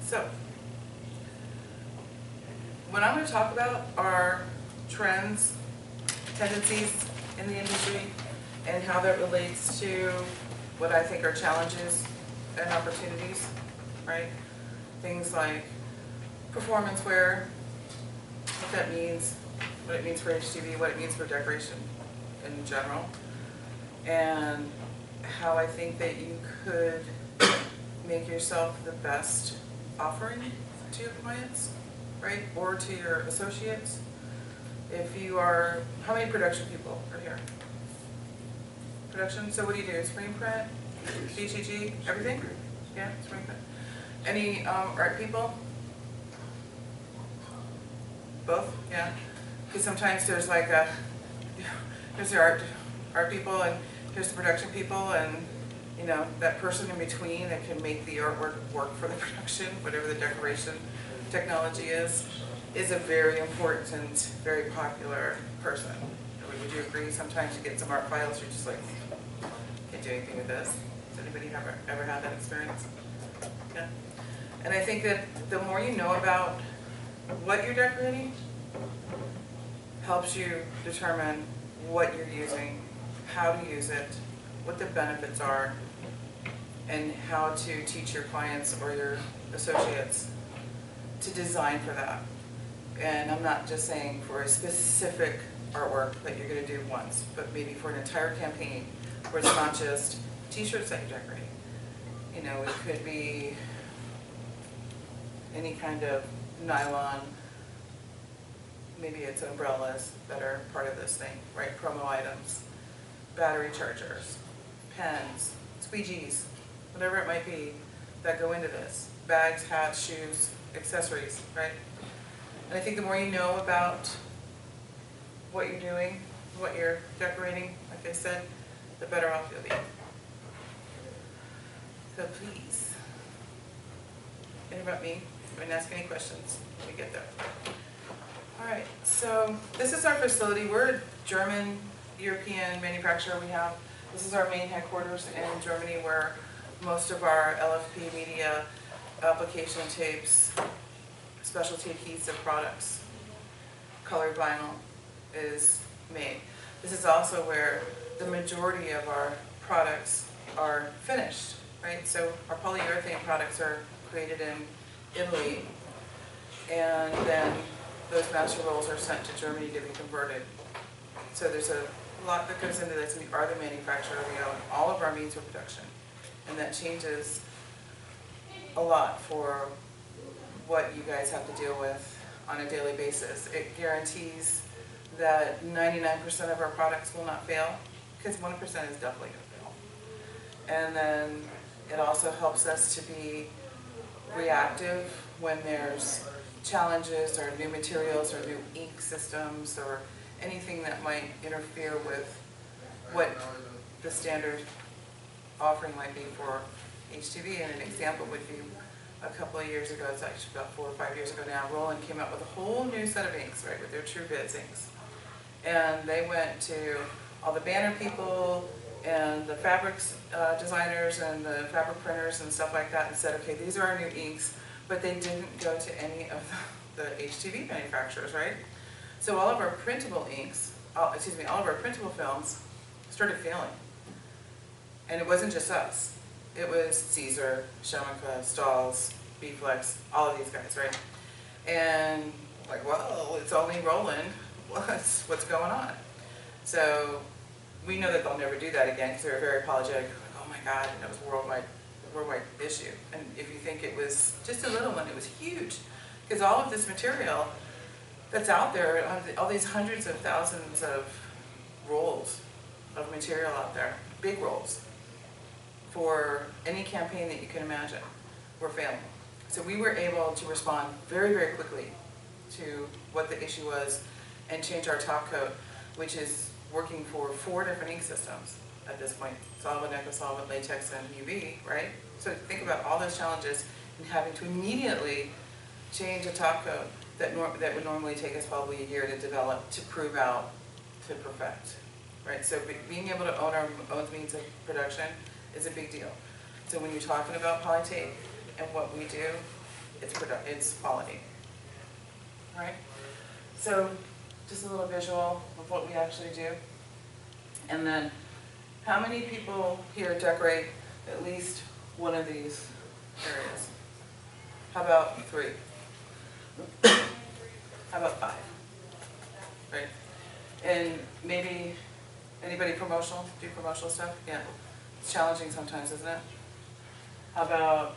So, what I'm going to talk about are trends, tendencies in the industry, and how that relates to what I think are challenges and opportunities, right? Things like performance wear, what that means, what it means for HTV, what it means for decoration in general, and how I think that you could make yourself the best offering to your clients, right, or to your associates. If you are, how many production people are here? Production, so what do you do, screen print, DTG, everything? Yeah, screen print. Any art people? Both, yeah. Because sometimes there's like a, there's the art people and here's the production people, and you know, that person in between that can make the artwork work for the production, whatever the decoration technology is a very important, very popular person. Would you agree? Sometimes you get some art files, you're just like, can't do anything with this. Has anybody ever had that experience? Yeah. And I think that the more you know about what you're decorating, helps you determine what you're using, how to use it, what the benefits are, and how to teach your clients or your associates to design for that. And I'm not just saying for a specific artwork that you're going to do once, but maybe for an entire campaign where it's not just t-shirts that you're decorating. You know, it could be any kind of nylon, maybe it's umbrellas that are part of this thing, right? Promo items, battery chargers, pens, squeegees, whatever it might be that go into this. Bags, hats, shoes, accessories, right? And I think the more you know about what you're doing, what you're decorating, like I said, the better off you'll be. So please, interrupt me and ask any questions when we get there. All right, so this is our facility. We're a German, European manufacturer. This is our main headquarters in Germany, where most of our LFP media, application tapes, specialty adhesive products, colored vinyl is made. This is also where the majority of our products are finished, right? So our polyurethane products are created in Italy, and then those master rolls are sent to Germany to be converted. So there's a lot that goes into this. We are the manufacturer. We own all of our means of production. And that changes a lot for what you guys have to deal with on a daily basis. It guarantees that 99% of our products will not fail, because 1% is definitely going to fail. And then it also helps us to be reactive when there's challenges or new materials or new ink systems or anything that might interfere with what the standard offering might be for HTV. And an example would be a couple of years ago, it's actually about 4 or 5 years ago now, Roland came out with a whole new set of inks, right, with their True Bids inks. And they went to all the banner people and the fabrics designers and the fabric printers and stuff like that and said, okay, these are our new inks, but they didn't go to any of the HTV manufacturers, right? So all of our printable inks, all of our printable films started failing. And it wasn't just us. It was Caesar, Schemeka, Stahls, B-Flex, all of these guys, right? And like, well, it's only Roland. What's going on? So we know that they'll never do that again because they were very apologetic. Like, oh my God, and it was a worldwide issue. And if you think it was just a little one, it was huge. Because all of this material that's out there, all these hundreds of thousands of rolls of material out there, big rolls, for any campaign that you can imagine, were failing. So we were able to respond very, very quickly to what the issue was and change our top coat, which is working for 4 different ink systems at this point: solvent, eco-solvent, latex, and UV, right? So think about all those challenges and having to immediately change a top coat that would normally take us probably a year to develop, to prove out, to perfect, right? So being able to own our own means of production is a big deal. So when you're talking about Poli-Tape and what we do, its quality. All right? So just a little visual of what we actually do. And then, how many people here decorate at least one of these areas? How about 3? How about 5? Right? And maybe, anybody promotional? Do promotional stuff? Yeah. It's challenging sometimes, isn't it? How about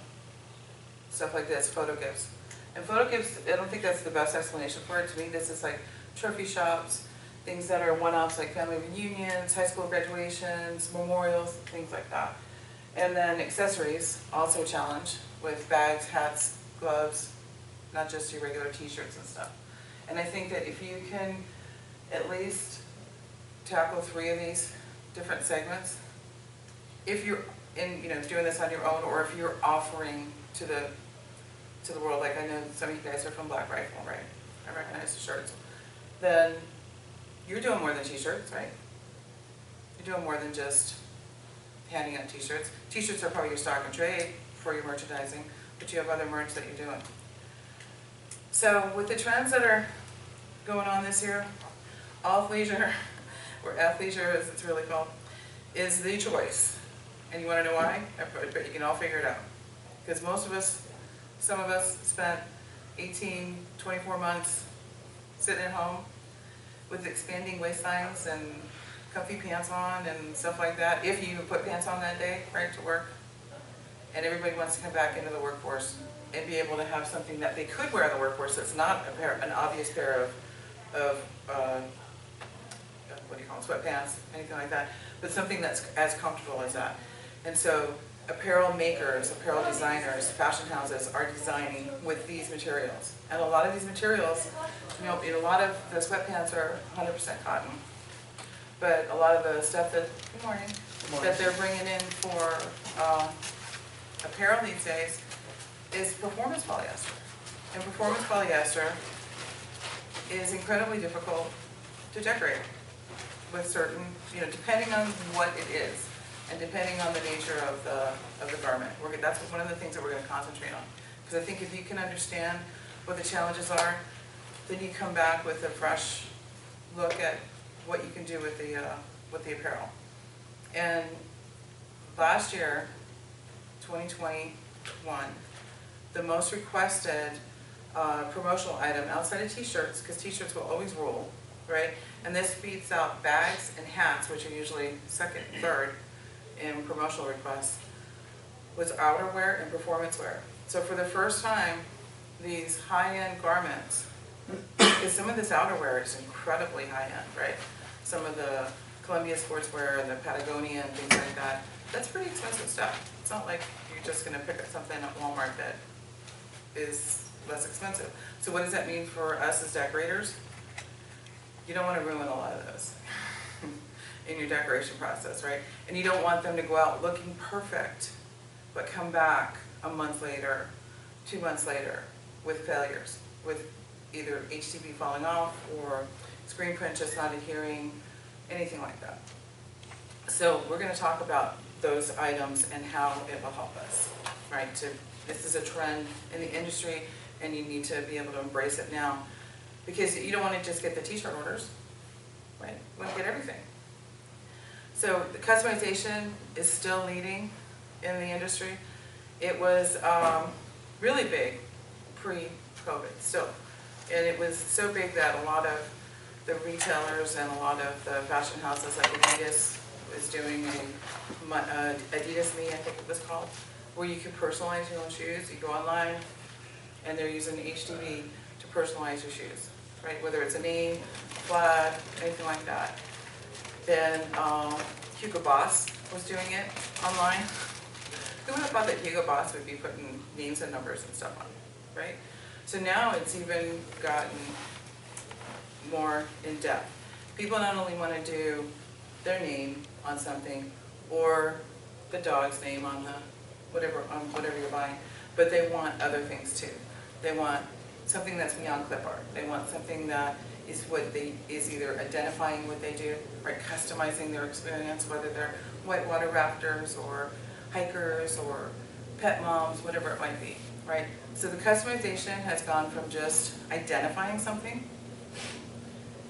stuff like this, photo gifts? And photo gifts, I don't think that's the best explanation for it. To me, this is like trophy shops, things that are one-offs like family reunions, high school graduations, memorials, things like that. And then accessories, also a challenge, with bags, hats, gloves, not just your regular t-shirts and stuff. And I think that if you can at least tackle 3 of these different segments, if you're doing this on your own, or if you're offering to the world, like I know some of you guys are from Black Rifle, right? I recognize the shirts. Then you're doing more than t-shirts, right? You're doing more than just handing out t-shirts. T-shirts are probably your stock and trade for your merchandising, but you have other merch that you're doing. So with the trends that are going on this year, off-leisure, or athleisure as it's really called, is the choice. And you want to know why? I bet you can all figure it out. Because most of us, some of us spent 18, 24 months sitting at home with expanding waistlines and comfy pants on and stuff like that, if you put pants on that day, right, to work. And everybody wants to come back into the workforce and be able to have something that they could wear in the workforce that's not an obvious pair of what do you call them, sweatpants, anything like that, but something that's as comfortable as that. And so apparel makers, apparel designers, fashion houses are designing with these materials. And a lot of these materials, a lot of the sweatpants are 100% cotton. But a lot of the stuff that, good morning, that they're bringing in for apparel these days is performance polyester. And performance polyester is incredibly difficult to decorate with certain, depending on what it is and depending on the nature of the garment. That's one of the things that we're going to concentrate on. Because I think if you can understand what the challenges are, then you come back with a fresh look at what you can do with the apparel. And last year, 2021, the most requested promotional item outside of t-shirts, because t-shirts will always rule, right? And this beats out bags and hats, which are usually second and third in promotional requests, was outerwear and performance wear. So for the first time, these high-end garments, because some of this outerwear is incredibly high-end, right? Some of the Columbia sportswear and the Patagonia and things like that, that's pretty expensive stuff. It's not like you're just going to pick up something at Walmart that is less expensive. So what does that mean for us as decorators? You don't want to ruin a lot of those in your decoration process, right? And you don't want them to go out looking perfect, but come back a month later, 2 months later, with failures, with either HTV falling off or screen print just not adhering, anything like that. So we're going to talk about those items and how it will help us, right? This is a trend in the industry, and you need to be able to embrace it now, because you don't want to just get the t-shirt orders, right? You want to get everything. So the customization is still leading in the industry. It was really big pre-COVID still. And it was so big that a lot of the retailers and a lot of the fashion houses like Adidas was doing Adidas Me, I think it was called, where you could personalize your own shoes. You go online and they're using HTV to personalize your shoes, right? Whether it's a name, flag, anything like that. Then Hugo Boss was doing it online. Who would have thought that Hugo Boss would be putting names and numbers and stuff on, right? So now it's even gotten more in depth. People not only want to do their name on something or the dog's name on the whatever you're buying, but they want other things too. They want something that's beyond clip art. They want something that is either identifying what they do, right, customizing their experience, whether they're whitewater rafters or hikers or pet moms, whatever it might be. right? So the customization has gone from just identifying something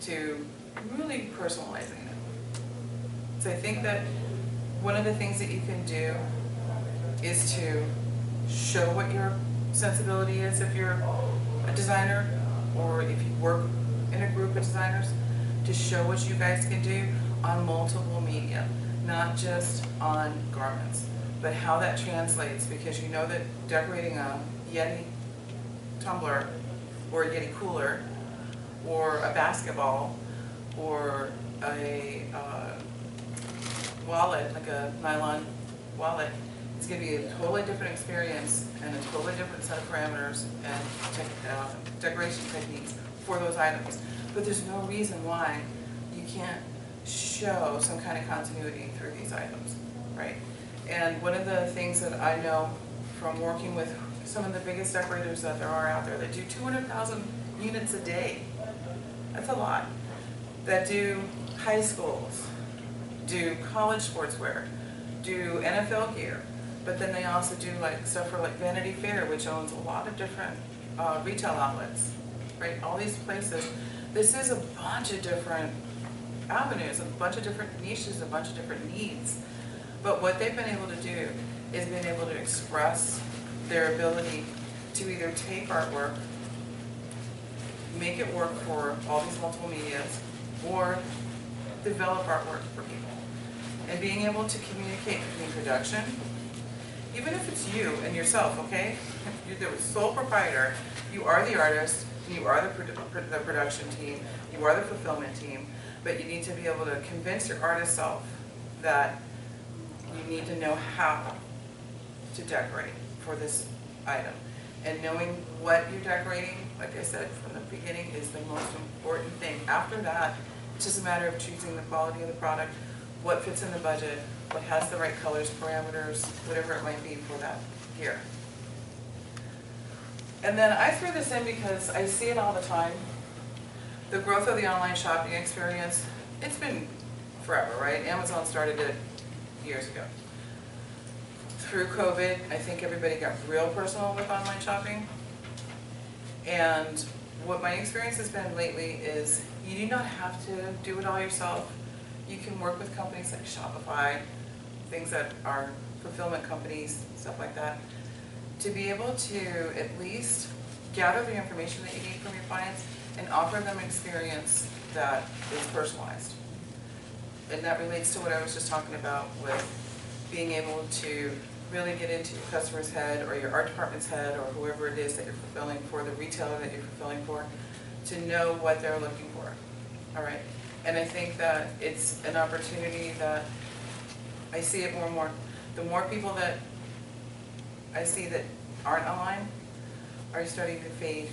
to really personalizing it. So I think that one of the things that you can do is to show what your sensibility is if you're a designer, or if you work in a group of designers, to show what you guys can do on multiple media, not just on garments, but how that translates, because you know that decorating a Yeti tumbler or a Yeti cooler or a basketball or a wallet, like a nylon wallet, it's going to be a totally different experience and a totally different set of parameters and decoration techniques for those items. But there's no reason why you can't show some kind of continuity through these items, right? And one of the things that I know from working with some of the biggest decorators that there are out there that do 200,000 units a day, that's a lot, that do high schools, do college sportswear, do NFL gear, but then they also do like stuff for like Vanity Fair, which owns a lot of different retail outlets, right? All these places. This is a bunch of different avenues, a bunch of different niches, a bunch of different needs. But what they've been able to do is been able to express their ability to either take artwork, make it work for all these multiple medias, or develop artwork for people. And being able to communicate between production, even if it's you and yourself, okay? You're the sole proprietor, you are the artist, you are the production team, you are the fulfillment team, but you need to be able to convince your artist self that you need to know how to decorate for this item. And knowing what you're decorating, like I said from the beginning, is the most important thing. After that, it's just a matter of choosing the quality of the product, what fits in the budget, what has the right colors, parameters, whatever it might be for that gear. And then I threw this in because I see it all the time. The growth of the online shopping experience, it's been forever, right? Amazon started it years ago. Through COVID, I think everybody got real personal with online shopping. And what my experience has been lately is you do not have to do it all yourself. You can work with companies like Shopify, things that are fulfillment companies, stuff like that, to be able to at least gather the information that you need from your clients and offer them an experience that is personalized. And that relates to what I was just talking about with being able to really get into your customer's head or your art department's head or whoever it is that you're fulfilling for, the retailer that you're fulfilling for, to know what they're looking for, all right? And I think that it's an opportunity that I see it more and more. The more people that I see that aren't online are starting to fade,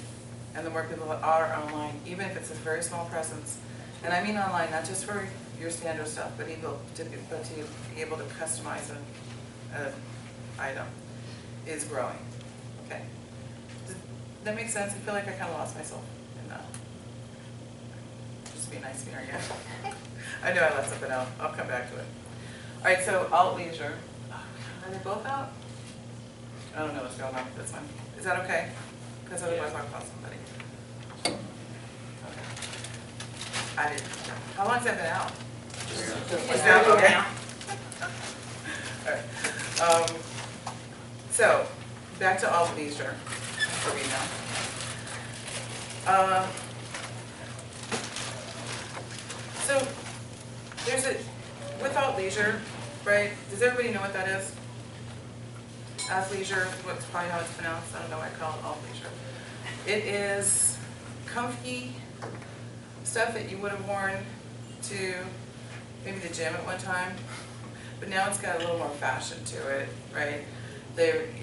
and the more people that are online, even if it's a very small presence, and I mean online, not just for your standard stuff, but to be able to customize an item, is growing. Okay, does that make sense? I feel like I kind of lost myself in that. Just be nice to me again. I know I left something out. I'll come back to it. All right, so alt leisure. Are they both out? I don't know what's going on with this one. Is that okay? Because otherwise I'll call somebody. Okay. I didn't. How long has that been out? It's out, okay. All right. So, back to alt leisure for me now. So, there's with alt leisure, right? Does everybody know what that is? Athleisure, what's probably how it's pronounced. I don't know why I call it alt leisure. It is comfy stuff that you would have worn to maybe the gym at one time, but now it's got a little more fashion to it, right?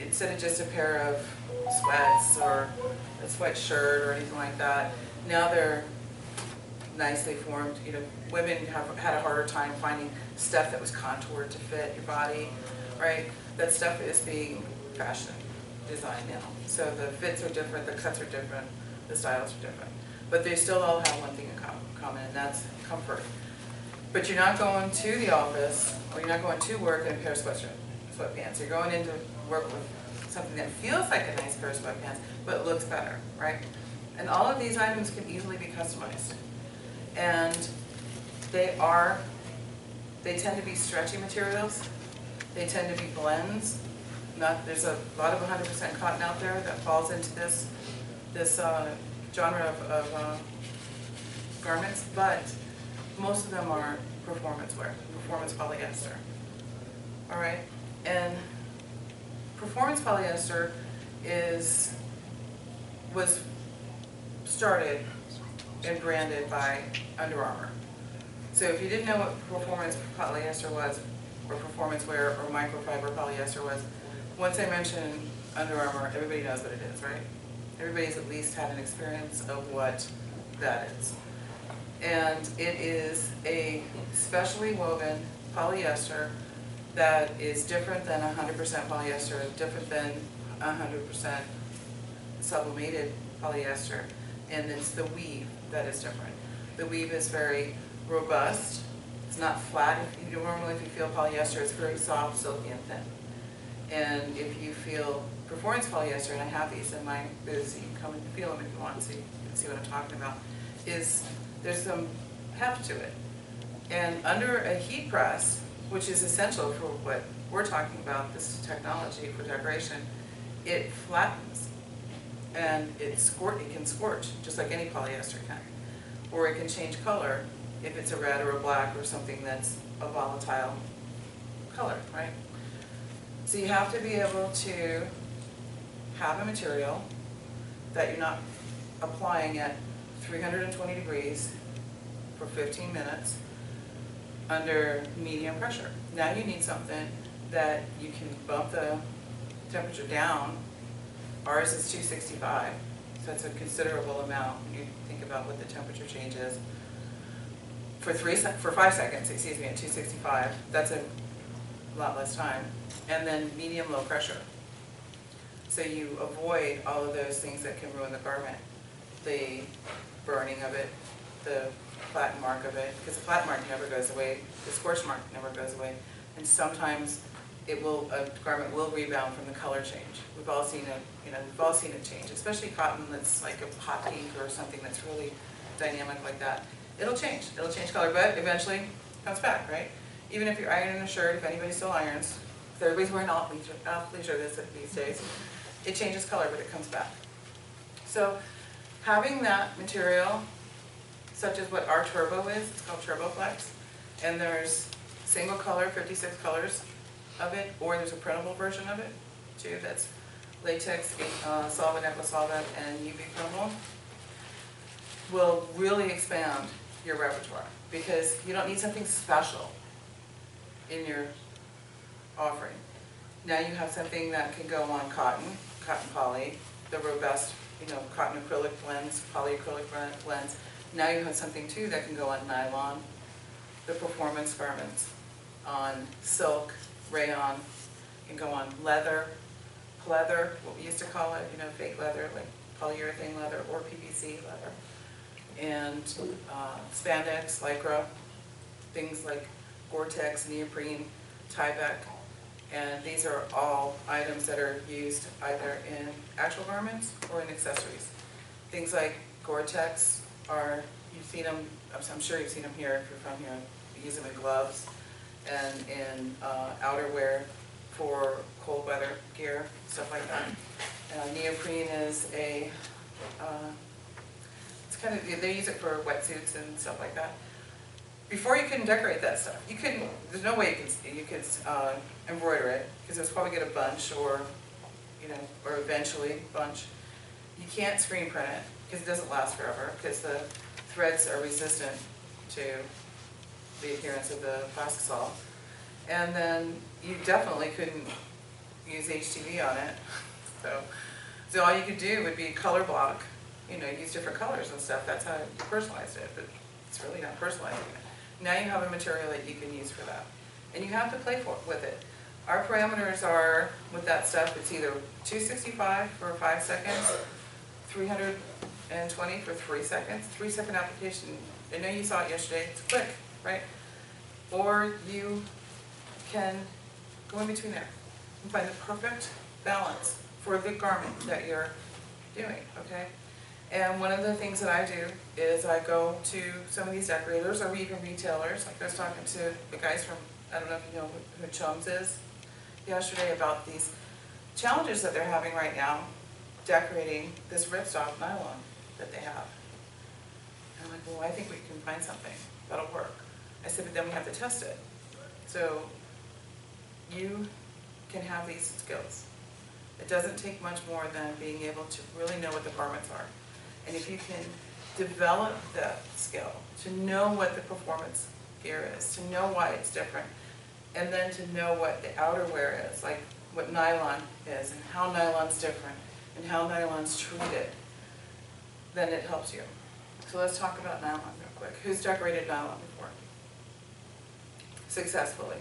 Instead of just a pair of sweats or a sweatshirt or anything like that, now they're nicely formed. You know, women have had a harder time finding stuff that was contoured to fit your body, right? That stuff is being fashion designed now. So the fits are different, the cuts are different, the styles are different. But they still all have one thing in common, and that's comfort. But you're not going to the office, or you're not going to work in a pair of sweatpants. You're going into work with something that feels like a nice pair of sweatpants, but looks better, right? And all of these items can easily be customized. And they tend to be stretchy materials. They tend to be blends. There's a lot of 100% cotton out there that falls into this genre of garments, but most of them are performance wear, performance polyester. All right, and performance polyester was started and branded by Under Armour. So if you didn't know what performance polyester was, or performance wear, or microfiber polyester was, once I mention Under Armour, everybody knows what it is, right? Everybody's at least had an experience of what that is. And it is a specially woven polyester that is different than 100% polyester, different than 100% sublimated polyester, and it's the weave that is different. The weave is very robust. It's not flat. If you feel polyester, it's very soft, silky, and thin. And if you feel performance polyester, and I have these in my booths, you can come and feel them if you want, so you can see what I'm talking about, there's some heft to it. And under a heat press, which is essential for what we're talking about, this technology for decoration, it flattens. And it can scorch, just like any polyester can. Or it can change color if it's a red or a black or something that's a volatile color, right? So you have to be able to have a material that you're not applying at 320 degrees for 15 minutes under medium pressure. Now you need something that you can bump the temperature down. Ours is 265, so it's a considerable amount when you think about what the temperature change is. For 5 seconds, excuse me, at 265, that's a lot less time. And then medium-low pressure. So you avoid all of those things that can ruin the garment. The burning of it, the flat mark of it, because the flat mark never goes away, the scorch mark never goes away. And sometimes a garment will rebound from the color change. We've all seen it, we've all seen it change, especially cotton that's like a hot pink or something that's really dynamic like that. It'll change color, but eventually comes back, right? Even if you're ironing a shirt, if anybody still irons, if everybody's wearing athleisure these days, it changes color, but it comes back. So having that material, such as what our turbo is, it's called Turbo Flex, and there's single color, 56 colors of it, or there's a printable version of it too, that's latex, solvent, eco-solvent, and UV printable, will really expand your repertoire, because you don't need something special in your offering. Now you have something that can go on cotton poly, the robust, cotton acrylic blends, polyacrylic blends. Now you have something too that can go on nylon, the performance garments, on silk, rayon, can go on leather, pleather, what we used to call it, fake leather, like polyurethane leather or PVC leather, and spandex, lycra, things like Gore-Tex, neoprene, Tyvek, and these are all items that are used either in actual garments or in accessories. Things like Gore-Tex you've seen them, I'm sure you've seen them here if you're from here. We use them in gloves and in outerwear for cold weather gear, stuff like that. Neoprene is they use it for wetsuits and stuff like that. Before, you couldn't decorate that stuff. There's no way you could embroider it, because it was probably get a bunch or eventually bunch. You can't screen print it because it doesn't last forever, because the threads are resistant to the adherence of the plastisol. And then you definitely couldn't use HTV on it. So all you could do would be color block, use different colors and stuff. That's how you personalized it, but it's really not personalizing it. Now you have a material that you can use for that. And you have to play with it. Our parameters are, with that stuff, it's either 265 for 5 seconds, 320 for 3 seconds, 3-second application. I know you saw it yesterday, it's quick, right? Or you can go in between there and find the perfect balance for the garment that you're doing, okay? And one of the things that I do is I go to some of these decorators or even retailers. Like I was talking to the guys from, I don't know if you know who Chums is, yesterday about these challenges that they're having right now decorating this ripstop nylon that they have. And I'm like, well, I think we can find something that'll work. I said, but then we have to test it. So you can have these skills. It doesn't take much more than being able to really know what the garments are. And if you can develop that skill, to know what the performance gear is, to know why it's different, and then to know what the outerwear is, like what nylon is, and how nylon's different, and how nylon's treated, then it helps you. So let's talk about nylon real quick. Who's decorated nylon before? Successfully.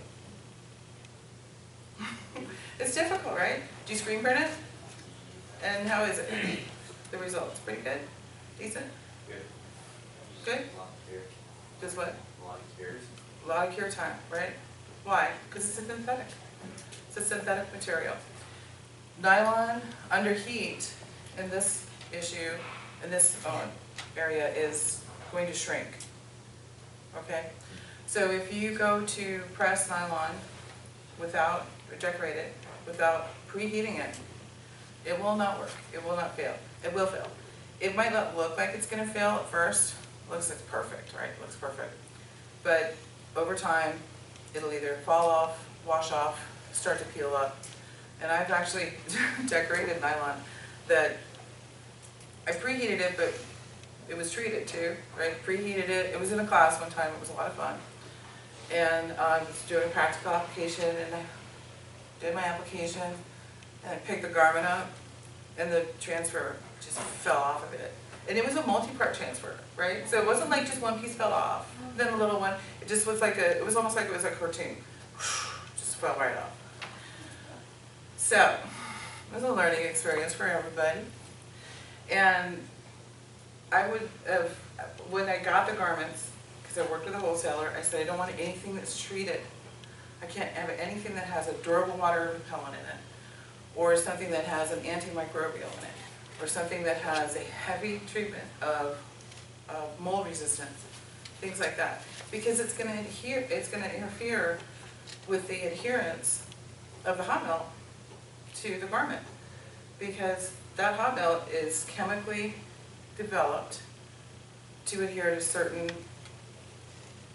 It's difficult, right? Do you screen print it? And how is it? The results, pretty good? Decent? Good. Good? A lot of cure. Just what? A lot of cures. A lot of cure time, right? Why? Because it's a synthetic. It's a synthetic material. Nylon under heat in this issue, in this area, is going to shrink. Okay? So if you go to press nylon without, or decorate it, without preheating it, it will not work. It will not fail. It will fail. It might not look like it's going to fail at first. It looks like perfect, right? It looks perfect. But over time, it'll either fall off, wash off, start to peel up. And I've actually decorated nylon that I preheated it, but it was treated too, right? Preheated it. It was in a class one time. It was a lot of fun. And I was doing a practical application, and I did my application, and I picked the garment up, and the transfer just fell off of it. And it was a multi-part transfer, right? So it wasn't like just one piece fell off, then a little one. It just was like it was almost like it was a cartoon. Just fell right off. So it was a learning experience for everybody. And I would have, when I got the garments, because I worked with a wholesaler, I said I don't want anything that's treated. I can't have anything that has a durable water repellent in it, or something that has an antimicrobial in it, or something that has a heavy treatment of mold resistance, things like that. Because it's going to interfere with the adherence of the hot melt to the garment. Because that hot melt is chemically developed to adhere to certain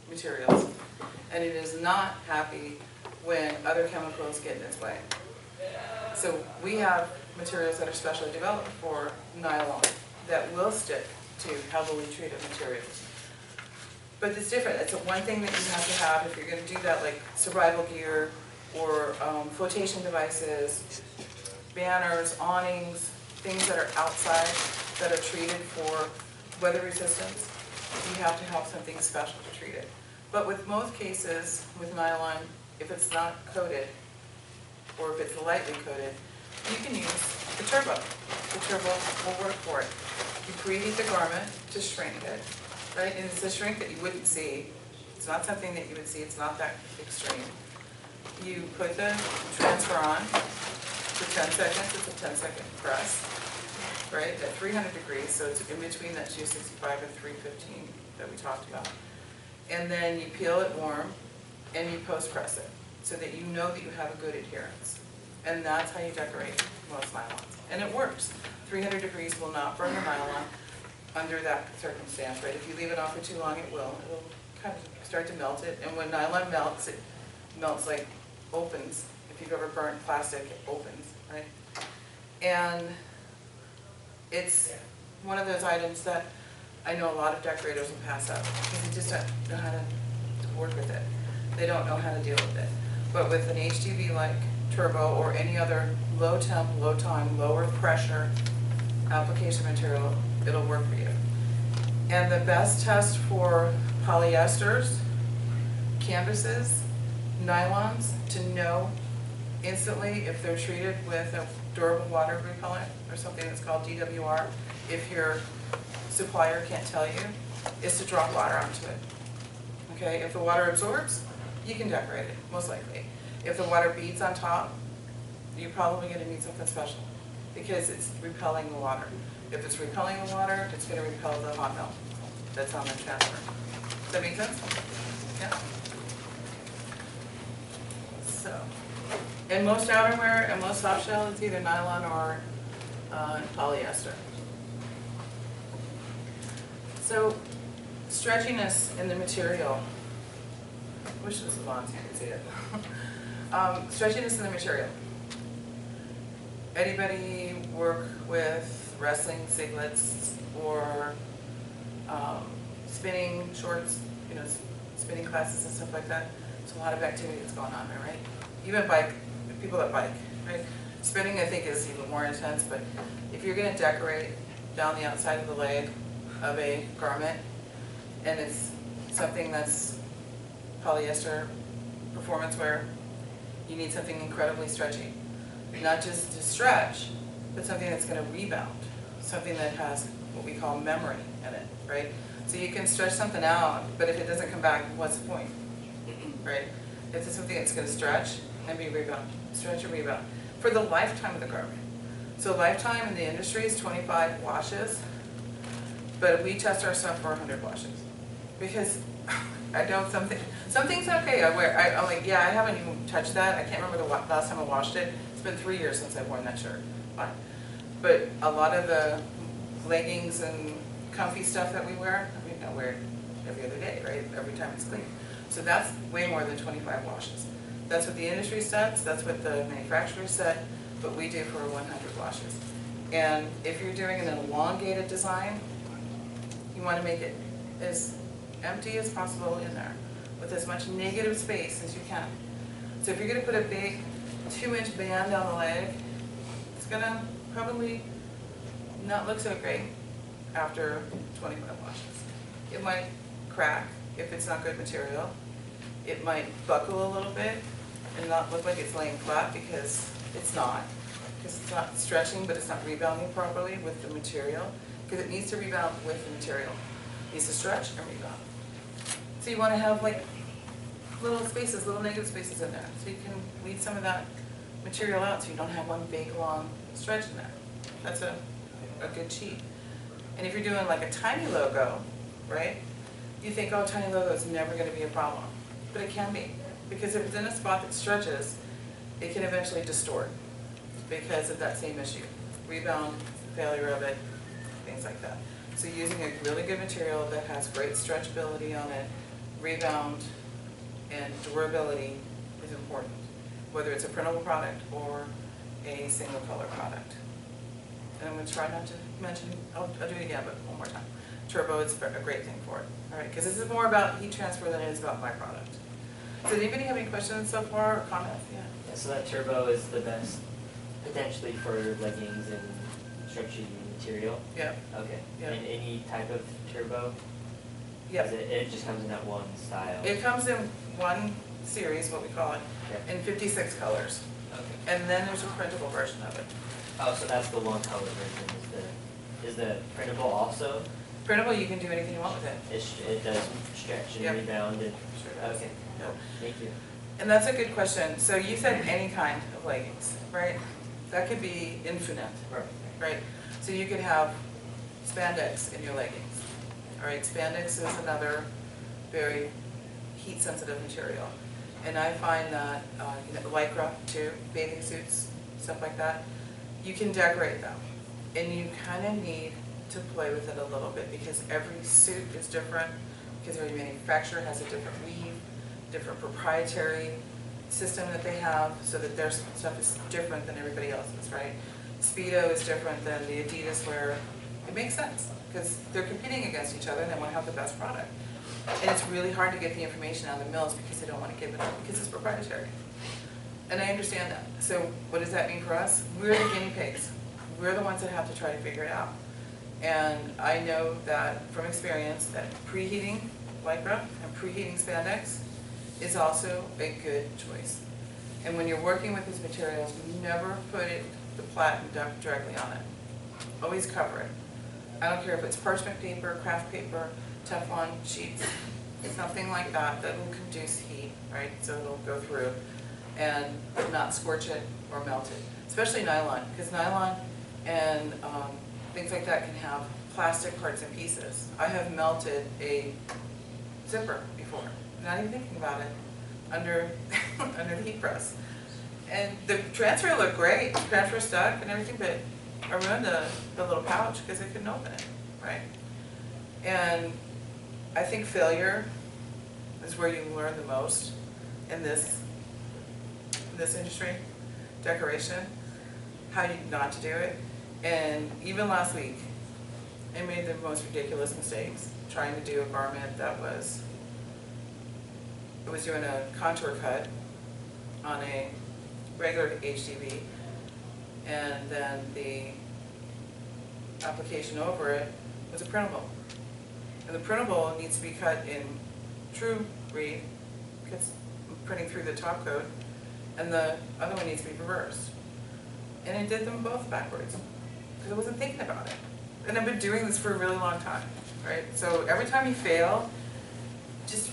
materials, and it is not happy when other chemicals get in its way. So we have materials that are specially developed for nylon that will stick to heavily treated materials. But it's different. It's one thing that you have to have if you're going to do that, like survival gear or flotation devices, banners, awnings, things that are outside that are treated for weather resistance. You have to have something special to treat it. But with most cases, with nylon, if it's not coated, or if it's lightly coated, you can use the turbo. The turbo will work for it. You preheat the garment to shrink it, right? And it's a shrink that you wouldn't see. It's not something that you would see. It's not that extreme. You put the transfer on for 10 seconds. It's a 10-second press, right? At 300 degrees, so it's in between that 265 and 315 that we talked about. And then you peel it warm, and you post-press it, so that you know that you have a good adherence. And that's how you decorate most nylons. And it works. 300 degrees will not burn the nylon under that circumstance, right? If you leave it on for too long, it will. It will kind of start to melt it. And when nylon melts, it melts like opens. If you've ever burnt plastic, it opens, right? And it's one of those items that I know a lot of decorators will pass up because they just don't know how to work with it. They don't know how to deal with it. But with an HTV like turbo or any other low temp, low time, lower pressure application material, it'll work for you. And the best test for polyesters, canvases, nylons, to know instantly if they're treated with a durable water repellent or something that's called DWR, if your supplier can't tell you, is to drop water onto it. Okay, if the water absorbs, you can decorate it, most likely. If the water beads on top, you're probably going to need something special. because it's repelling the water. If it's repelling the water, it's going to repel the hot melt that's on the transfer. Does that make sense? Yeah. So, in most outerwear and most soft shell, it's either nylon or polyester. So, stretchiness in the material. I wish this was on so you could see it. Stretchiness in the material. Anybody work with wrestling singlets or spinning shorts, you know, spinning classes and stuff like that? There's a lot of activity that's going on there, right? Even people that bike, right? Spinning, I think, is even more intense, but if you're going to decorate down the outside of the leg of a garment, and it's something that's polyester performance wear, you need something incredibly stretchy. Not just to stretch, but something that's going to rebound. Something that has what we call memory in it, right? So you can stretch something out, but if it doesn't come back, what's the point, right? It's something that's going to stretch and be rebound, stretch and rebound for the lifetime of the garment. So lifetime in the industry is 25 washes, but we test our stuff for 100 washes because I know something's okay. I'm like, yeah, I haven't even touched that. I can't remember the last time I washed it. It's been 3 years since I've worn that shirt. Fine. But a lot of the leggings and comfy stuff that we wear, I mean, I wear it every other day, right? Every time it's clean. So that's way more than 25 washes. That's what the industry sets, that's what the manufacturers set, but we do for 100 washes. And if you're doing an elongated design, you want to make it as empty as possible in there, with as much negative space as you can. So if you're going to put a big 2-inch band down the leg, it's going to probably not look so great after 25 washes. It might crack if it's not good material. It might buckle a little bit and not look like it's laying flat because it's not. Because it's not stretching, but it's not rebounding properly with the material. Because it needs to rebound with the material. It needs to stretch and rebound. So you want to have like little spaces, little negative spaces in there. So you can weed some of that material out so you don't have one big long stretch in there. That's a good cheat. And if you're doing like a tiny logo, right, you think, oh, tiny logo is never going to be a problem. But it can be. Because if it's in a spot that stretches, it can eventually distort because of that same issue. Rebound, failure of it, things like that. So using a really good material that has great stretchability on it, rebound, and durability is important, whether it's a printable product or a single color product. And I'm going to try not to mention, I'll do it again, but one more time. Turbo is a great thing for it, all right? Because this is more about heat transfer than it is about my product. So did anybody have any questions so far or comments? Yeah. Yeah, so that turbo is the best potentially for leggings and stretchy material? Yeah. Okay. Yeah. And any type of turbo? Yeah. It just comes in that one style? It comes in one series, what we call it, Okay. in 56 colors. Okay. And then there's a printable version of it. Oh, so that's the one color version. Is the printable also? Printable, you can do anything you want with it. It does stretch and Yep. rebound and Sure does. okay. Yeah. Thank you. And that's a good question. So you said any kind of leggings, right? That could be infinite, Right. right? So you could have spandex in your leggings. All right, spandex is another very heat-sensitive material. And I find that, lycra too, bathing suits, stuff like that, you can decorate them. And you kind of need to play with it a little bit because every suit is different, because every manufacturer has a different weave, different proprietary system that they have, so that their stuff is different than everybody else's, right? Speedo is different than the Adidas wear. It makes sense, because they're competing against each other and they want to have the best product. And it's really hard to get the information out of the mills because they don't want to give it up, because it's proprietary. And I understand that. So what does that mean for us? We're the guinea pigs. We're the ones that have to try to figure it out. And I know that from experience that preheating lycra and preheating spandex is also a good choice. And when you're working with these materials, never put the platen directly on it. Always cover it. I don't care if it's parchment paper, craft paper, Teflon sheets, something like that that will conduce heat, right? So it'll go through and not scorch it or melt it. Especially nylon, because nylon And things like that can have plastic parts and pieces. I have melted a zipper before, not even thinking about it, under, under the heat press. And the transfer looked great, the transfer stuck and everything, but I ruined the little pouch because I couldn't open it, right? And I think failure is where you learn the most in this industry, decoration, how you not to do it. And even last week, I made the most ridiculous mistakes trying to do a garment that was doing a contour cut on a regular HTV, and then the application over it was a printable. And the printable needs to be cut in true read, because I'm printing through the top coat, and the other one needs to be reversed. And I did them both backwards, because I wasn't thinking about it. And I've been doing this for a really long time, right? So every time you fail, just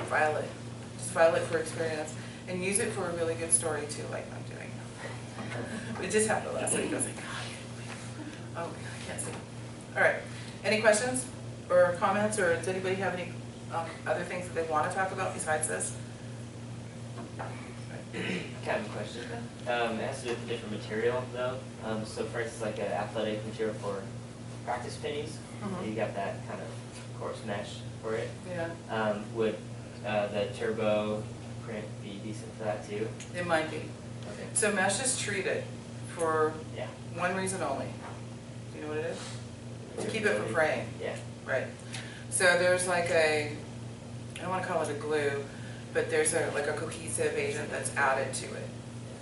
file it. Just file it for experience, and use it for a really good story too, like I'm doing. But it just happened last week. I was like, oh my God, I can't see. All right, any questions or comments, or does anybody have any other things that they want to talk about besides this? Kind of a question. It has to do with a different material though. So for instance, like an athletic material for practice pennies, you got that kind of coarse mesh for it. Yeah. Would the turbo print be decent for that too? It might be. Okay. So mesh is treated for Yeah. one reason only. Do you know what it is? To keep it from fraying. Yeah. Right. So there's like a, I don't want to call it a glue, but there's like a cohesive agent that's added to it.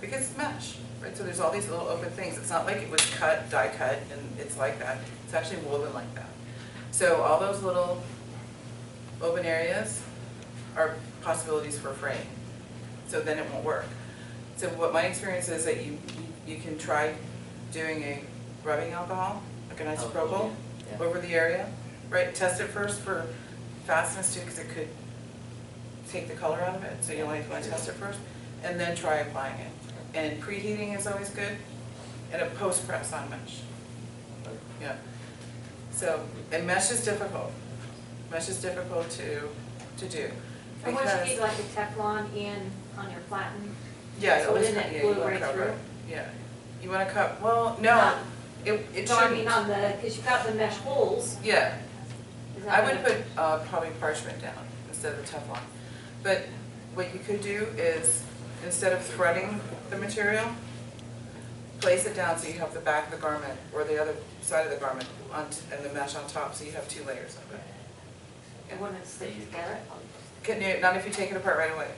Because it's mesh, right? So there's all these little open things. It's not like it was cut, die cut, and it's like that. It's actually woven like that. So all those little open areas are possibilities for fraying. So then it won't work. So what my experience is that you can try doing a rubbing alcohol, like a isopropyl, yeah. over the area, right? Test it first for fastness too, because it could take the color out of it. So you only want to test it first, and then try applying it. And preheating is always good, and a post press on mesh. Yeah. So, and mesh is difficult. Mesh is difficult to do. And once you get like a Teflon in on your flattened, Yeah, so always then cut, it yeah, blew you want right to cover it. through? Yeah. You want to cut, well, no, Not- it no, I shouldn't. mean on the, because you've got the mesh holes. Yeah, Is that I would gonna- put probably parchment down instead of Teflon. But what you could do is, instead of threading the material, place it down so you have the back of the garment or the other side of the garment and the mesh on top, so you have 2 layers of it. And when it's stick together. Can you, not if you take it apart right away.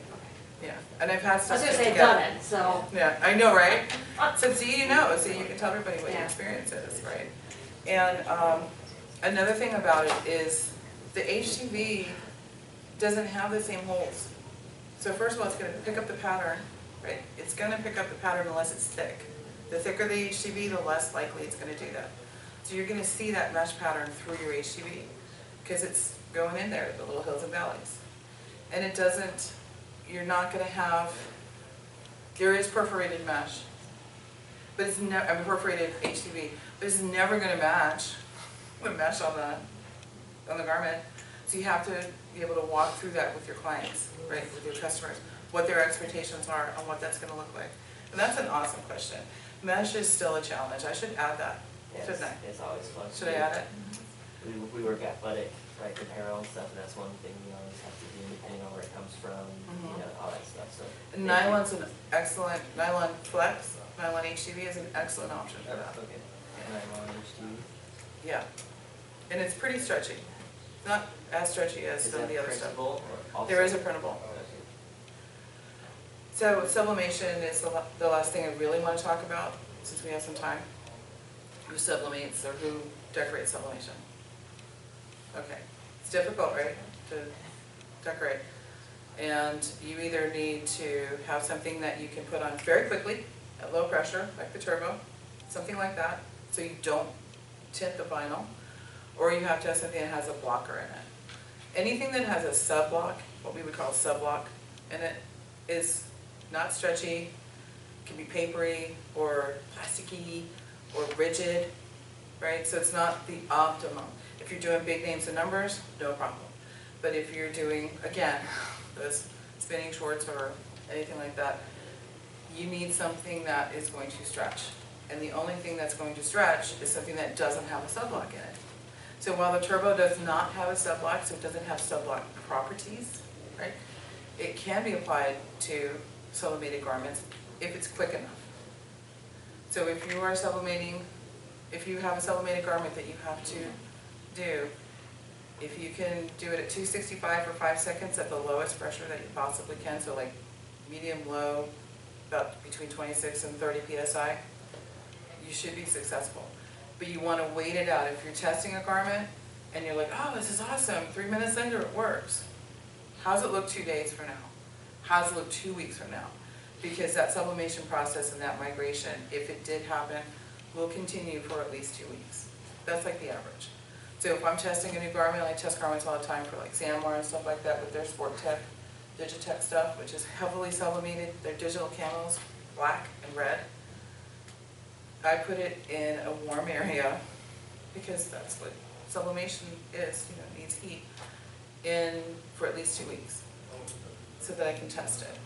Yeah, and I've had I was stuff gonna stick say together. done it, so. Yeah, I know, right? So see, you know, so you can tell everybody what your Yeah. experience is, right? And another thing about it is the HTV doesn't have the same holes. So first of all, it's gonna pick up the pattern, right? It's gonna pick up the pattern unless it's thick. The thicker the HTV, the less likely it's gonna do that. So you're gonna see that mesh pattern through your HTV because it's going in there, the little hills and valleys. And it doesn't, you're not gonna have, there is perforated mesh, but it's never, I mean perforated HTV, but it's never gonna match the mesh on the garment. So you have to be able to walk through that with your clients, right, with your customers, what their expectations are and what that's gonna look like. And that's an awesome question. Mesh is still a challenge. I should add that, Yeah, shouldn't I? it's always fun. Should I add it? We work athletic, like apparel and stuff, and that's one thing we always have to do, depending on where it comes from, you know, all that stuff, so. And nylon's an excellent, nylon flex, nylon HTV is an excellent option for that. Okay. Nylon HTV. Yeah, and it's pretty stretchy. Not as stretchy as Is some of that the other stuff. printable or also? There is a printable. Okay. So sublimation is the last thing I really want to talk about, since we have some time. Who sublimates or who decorates sublimation? Okay, it's difficult, right, to decorate. And you either need to have something that you can put on very quickly at low pressure, like the turbo, something like that, so you don't tint the vinyl, or you have to have something that has a blocker in it. Anything that has a sub-block, what we would call a sub-block in it, is not stretchy, can be papery or plasticky or rigid, right? So it's not the optimum. If you're doing big names and numbers, no problem. But if you're doing, again, those spinning shorts or anything like that, you need something that is going to stretch. And the only thing that's going to stretch is something that doesn't have a subblock in it. So while the Turbo does not have a subblock, so it doesn't have subblock properties, right? It can be applied to sublimated garments if it's quick enough. So if you are sublimating, if you have a sublimated garment that you have to do, if you can do it at 265 for 5 seconds at the lowest pressure that you possibly can, so like medium low, about between 26 and 30 psi, you should be successful. But you want to wait it out. If you're testing a garment and you're like, oh, this is awesome, 3 minutes later it works. How's it look 2 days from now? How's it look 2 weeks from now? Because that sublimation process and that migration, if it did happen, will continue for at least 2 weeks. That's like the average. So if I'm testing a new garment, I test garments all the time for like Sanmar and stuff like that with their Sport Tech, Digitech stuff, which is heavily sublimated. They're digital camos, black and red. I put it in a warm area because that's what sublimation is, you know, it needs heat, for at least 2 weeks so that I can test it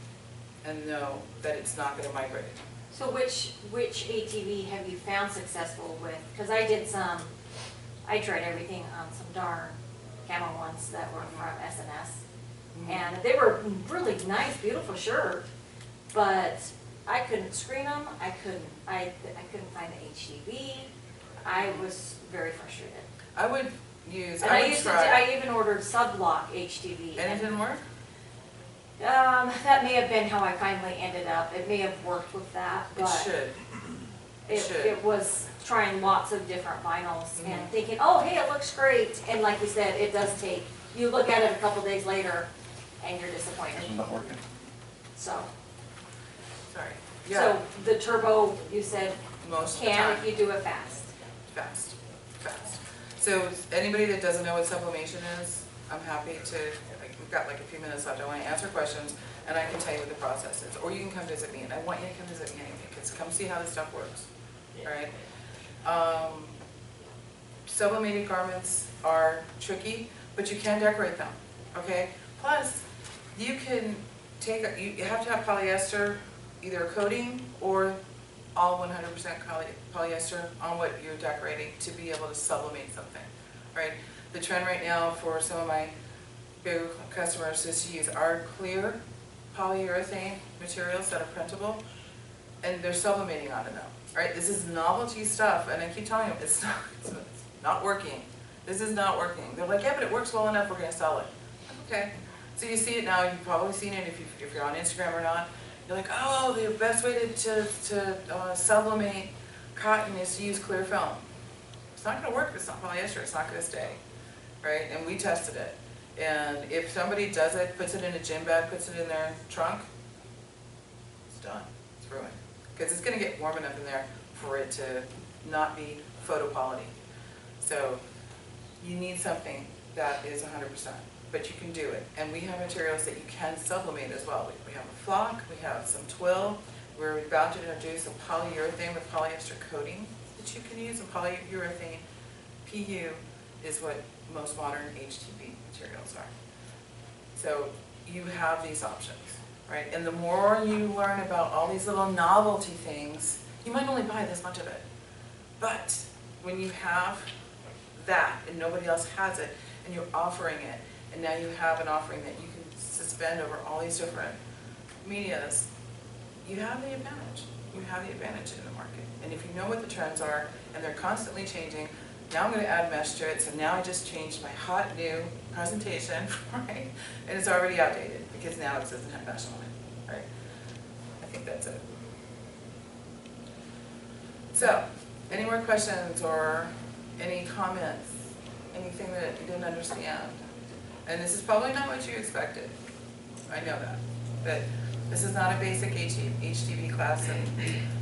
and know that it's not going to migrate. So which ATV have you found successful with? Because I tried everything on some darn camo ones that were from S&S. And they were really nice, beautiful shirt, but I couldn't screen them. I couldn't find the HTV. I was very frustrated. I would use. And I even ordered Subblock HTV. And it didn't work? That may have been how I finally ended up. It may have worked with that, but It should. it was trying lots of different vinyls and thinking, oh, hey, it looks great. And like you said, it does take. You look at it a couple days later, and you're disappointed. It's not working. So. Sorry. Yeah. So the Turbo, you said, Most of the can time. if you do it fast. Fast. So anybody that doesn't know what sublimation is, I'm happy to, we've got like a few minutes left. I want to answer questions and I can tell you what the process is. Or you can come visit me, and I want you to come visit me anyway, because come see how this stuff works. Yeah. All right? Sublimated garments are tricky, but you can decorate them, okay? Plus, you can take, you have to have polyester, either a coating or all 100% polyester on what you're decorating to be able to sublimate something, right? The trend right now for some of my bigger customers is to use our clear polyurethane materials that are printable, and they're sublimating onto them, right? This is novelty stuff, and I keep telling them it's not working. This is not working. They're like, yeah, but it works well enough, we're gonna sell it. Okay, so you see it now, you've probably seen it if you're on Instagram or not. You're like, oh, the best way to sublimate cotton is to use clear film. It's not gonna work if it's not polyester, it's not gonna stay, right? And we tested it. And if somebody does it, puts it in a gym bag, puts it in their trunk, it's done, it's ruined. Because it's gonna get warm enough in there for it to not be photopolity. So you need something that is 100%. But you can do it. And we have materials that you can sublimate as well. We have a flock, we have some twill. We're about to introduce a polyurethane with polyester coating that you can use. And polyurethane, PU, is what most modern HTV materials are. So you have these options, right? And the more you learn about all these little novelty things, you might only buy this much of it. But when you have that and nobody else has it, and you're offering it, and now you have an offering that you can suspend over all these different medias, you have the advantage. You have the advantage in the market. And if you know what the trends are, and they're constantly changing, now I'm going to add mesh to it, so now I just changed my hot new presentation, right? And it's already outdated, because now it doesn't have mesh on it, right? I think that's it. So, any more questions or any comments? Anything that you didn't understand? And this is probably not what you expected. I know that. But this is not a basic HTV class, and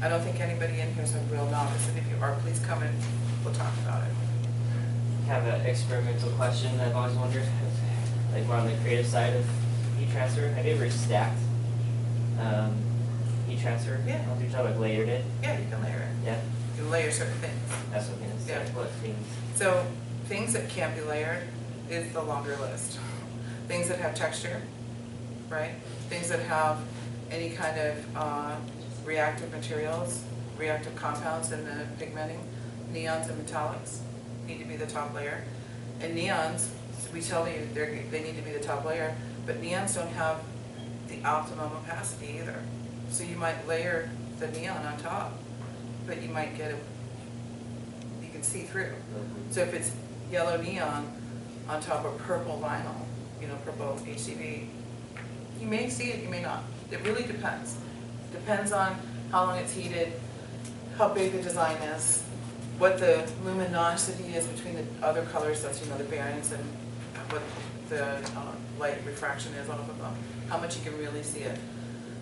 I don't think anybody in here is a real novice. And if you are, please come and we'll talk about it. I have an experimental question I've always wondered. Like we're on the creative side of heat transfer. Have you ever stacked heat transfer Yeah. onto each other, like layered it? Yeah, you can layer it. Yeah. You can layer certain things. That's what I'm gonna say, Yeah. what things, So things that can't be layered is the longer list. Things that have texture, right? Things that have any kind of reactive materials, reactive compounds in the pigmenting. Neons and metallics need to be the top layer. And neons, we tell you they need to be the top layer, but neons don't have the optimum opacity either. So you might layer the neon on top, but you might get it, you can see through. So if it's yellow neon on top of purple vinyl, purple HTV, you may see it, you may not. It really depends. Depends on how long it's heated, how big the design is, what the luminosity is between the other colors, that's, the variance, and what the light refraction is off of them, how much you can really see it.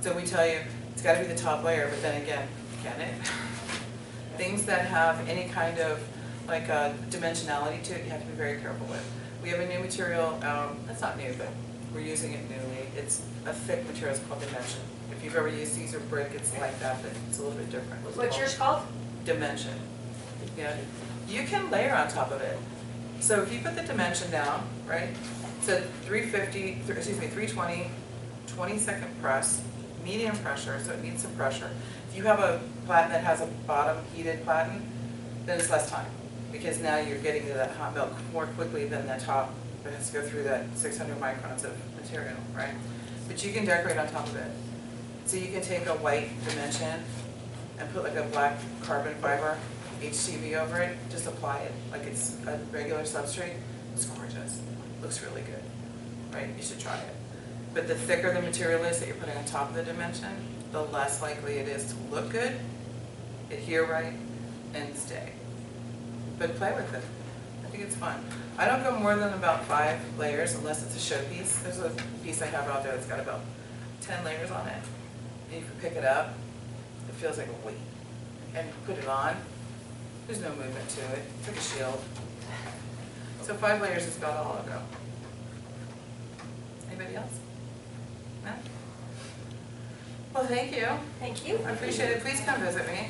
So we tell you, it's gotta be the top layer, but then again, can it? Things that have any kind of dimensionality to it, you have to be very careful with. We have a new material, that's not new, but we're using it newly. It's a thick material, it's called Dimension. If you've ever used Caesar brick, it's like that, but it's a little bit different. What's yours called? Dimension. Yeah, you can layer on top of it. So if you put the dimension down, right? So 320, 20-second press, medium pressure, so it needs some pressure. If you have a platen that has a bottom heated platen, then it's less time, because now you're getting to that hot melt more quickly than the top that has to go through that 600 microns of material, right? But you can decorate on top of it. So you can take a white dimension and put a black carbon fiber HTV over it, just apply it like it's a regular substrate. It's gorgeous, looks really good, right? You should try it. But the thicker the material is that you're putting on top of the dimension, the less likely it is to look good, adhere right, and stay. But play with it. I think it's fun. I don't go more than about 5 layers unless it's a showpiece. There's a piece I have out there that's got about 10 layers on it. And you can pick it up, it feels like a weight. And put it on, there's no movement to it. It's like a shield. So 5 layers is about all I'll go. Anybody else? No? Well, thank you. Thank you. I appreciate it. Please come visit me.